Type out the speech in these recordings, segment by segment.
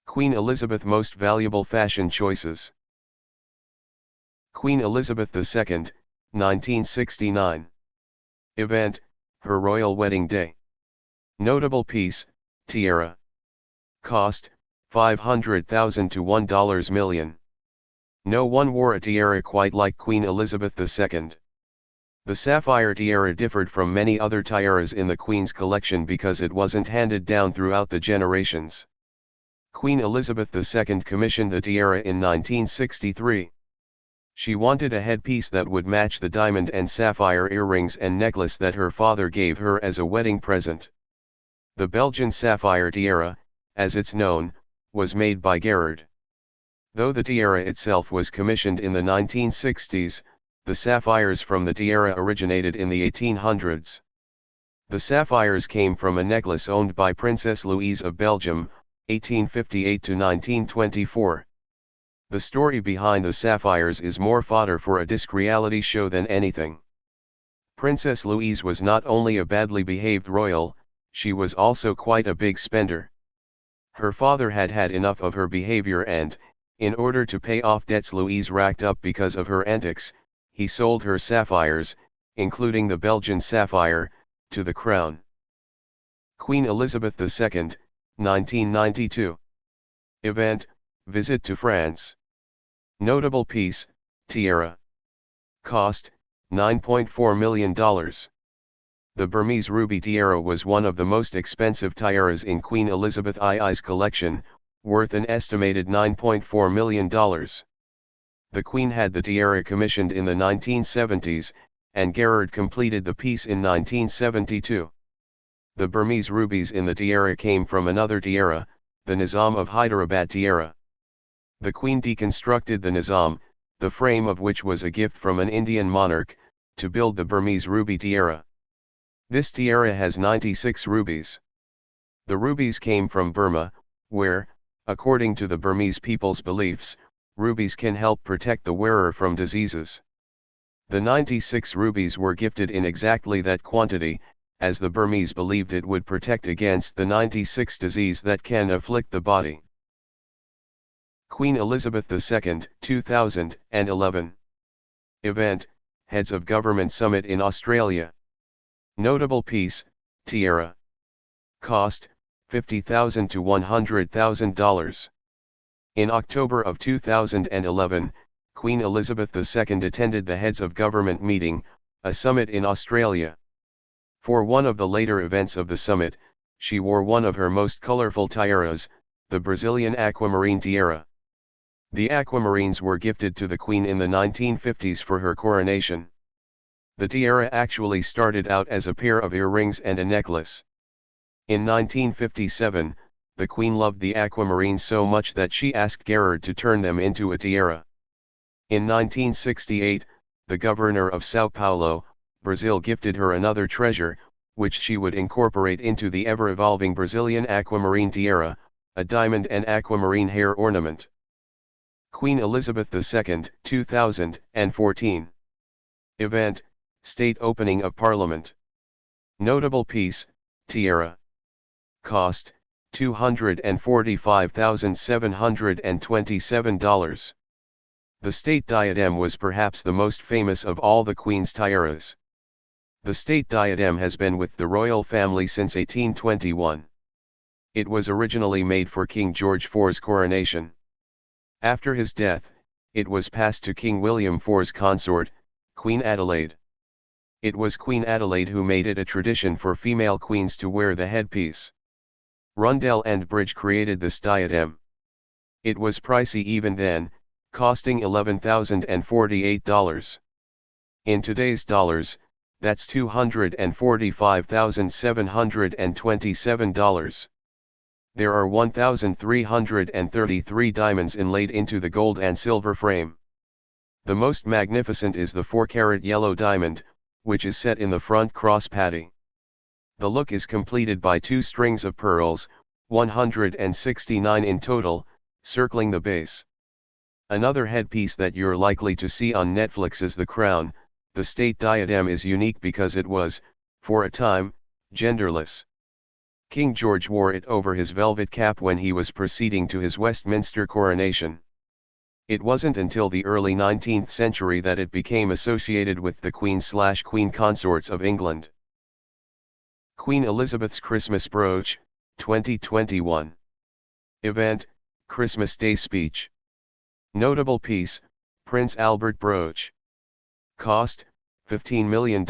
Queen Elizabeth Most Valuable Fashion Choices. Queen Elizabeth II, 1969. Event, her royal wedding day. Notable piece, tiara. Cost, $500,000 to $1 million. No one wore a tiara quite like Queen Elizabeth II. The sapphire tiara differed from many other tiaras in the Queen's collection because it wasn't handed down throughout the generations. Queen Elizabeth II commissioned the tiara in 1963. She wanted a headpiece that would match the diamond and sapphire earrings and necklace that her father gave her as a wedding present. The Belgian sapphire tiara, as it's known, was made by Gerard. Though the tiara itself was commissioned in the 1960s, the sapphires from the tiara originated in the 1800s. The sapphires came from a necklace owned by Princess Louise of Belgium, 1858 to 1924. The story behind the sapphires is more fodder for a disc reality show than anything. Princess Louise was not only a badly behaved royal, she was also quite a big spender. Her father had had enough of her behavior and, in order to pay off debts Louise racked up because of her antics, he sold her sapphires, including the Belgian sapphire, to the crown. Queen Elizabeth II, 1992. Event, visit to France. Notable piece, tiara. Cost, $9.4 million. The Burmese ruby tiara was one of the most expensive tiaras in Queen Elizabeth II's collection, worth an estimated $9.4 million. The Queen had the tiara commissioned in the 1970s, and Gerard completed the piece in 1972. The Burmese rubies in the tiara came from another tiara, the Nizam of Hyderabad tiara. The Queen deconstructed the Nizam, the frame of which was a gift from an Indian monarch, to build the Burmese ruby tiara. This tiara has 96 rubies. The rubies came from Burma, where, according to the Burmese people's beliefs, rubies can help protect the wearer from diseases. The 96 rubies were gifted in exactly that quantity, as the Burmese believed it would protect against the 96 disease that can afflict the body. Queen Elizabeth II, 2011. Event, Heads of Government Summit in Australia. Notable piece, tiara. Cost, $50,000 to $100,000. In October of 2011, Queen Elizabeth II attended the Heads of Government meeting, a summit in Australia. For one of the later events of the summit, she wore one of her most colorful tiaras, the Brazilian aquamarine tiara. The aquamarines were gifted to the Queen in the 1950s for her coronation. The tiara actually started out as a pair of earrings and a necklace. In 1957, the Queen loved the aquamarines so much that she asked Gerard to turn them into a tiara. In 1968, the governor of São Paulo, Brazil gifted her another treasure, which she would incorporate into the ever-evolving Brazilian aquamarine tiara, a diamond and aquamarine hair ornament. Queen Elizabeth II, 2014. Event, State Opening of Parliament. Notable piece, tiara. Cost, $245,727. The state diadem was perhaps the most famous of all the Queen's tiaras. The state diadem has been with the royal family since 1821. It was originally made for King George IV's coronation. After his death, it was passed to King William IV's consort, Queen Adelaide. It was Queen Adelaide who made it a tradition for female queens to wear the headpiece. Rundell and Bridge created this diadem. It was pricey even then, costing $11,048. In today's dollars, that's $245,727. There are 1,333 diamonds inlaid into the gold and silver frame. The most magnificent is the 4-carat yellow diamond, which is set in the front cross patty. The look is completed by 2 strings of pearls, 169 in total, circling the base. Another headpiece that you're likely to see on Netflix is the crown. The state diadem is unique because it was, for a time, genderless. King George wore it over his velvet cap when he was proceeding to his Westminster coronation. It wasn't until the early 19th century that it became associated with the Queen/Queen consorts of England. Queen Elizabeth's Christmas Brooch, 2021. Event, Christmas Day Speech. Notable piece, Prince Albert Brooch. Cost, $15 million.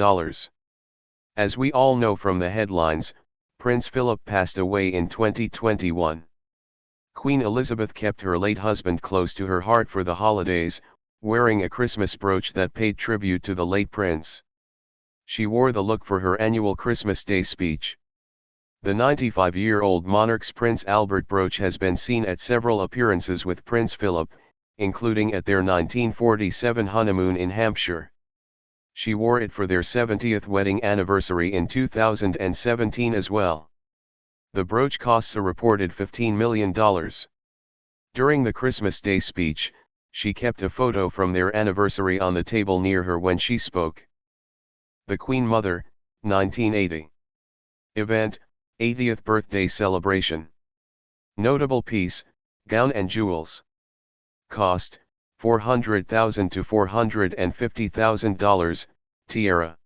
As we all know from the headlines, Prince Philip passed away in 2021. Queen Elizabeth kept her late husband close to her heart for the holidays, wearing a Christmas brooch that paid tribute to the late prince. She wore the look for her annual Christmas Day speech. The 95-year-old monarch's Prince Albert brooch has been seen at several appearances with Prince Philip, including at their 1947 honeymoon in Hampshire. She wore it for their 70th wedding anniversary in 2017 as well. The brooch costs a reported $15 million. During the Christmas Day speech, she kept a photo from their anniversary on the table near her when she spoke. The Queen Mother, 1980. Event, 80th birthday celebration. Notable piece, gown and jewels. Cost, $400,000 to $450,000, tiara.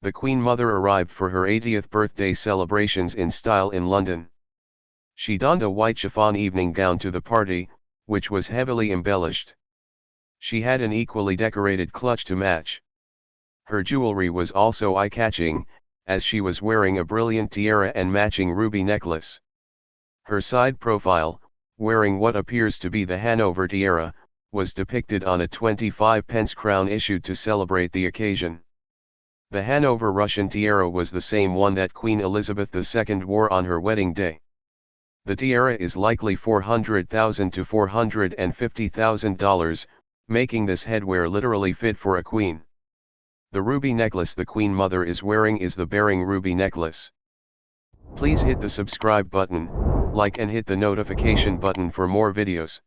The Queen Mother arrived for her 80th birthday celebrations in style in London. She donned a white chiffon evening gown to the party, which was heavily embellished. She had an equally decorated clutch to match. Her jewelry was also eye-catching, as she was wearing a brilliant tiara and matching ruby necklace. Her side profile, wearing what appears to be the Hanover tiara, was depicted on a 25-pence crown issued to celebrate the occasion. The Hanover Russian tiara was the same one that Queen Elizabeth II wore on her wedding day. The tiara is likely $400,000 to $450,000, making this headwear literally fit for a queen. The ruby necklace the Queen Mother is wearing is the Baring ruby necklace. Please hit the subscribe button, like and hit the notification button for more videos.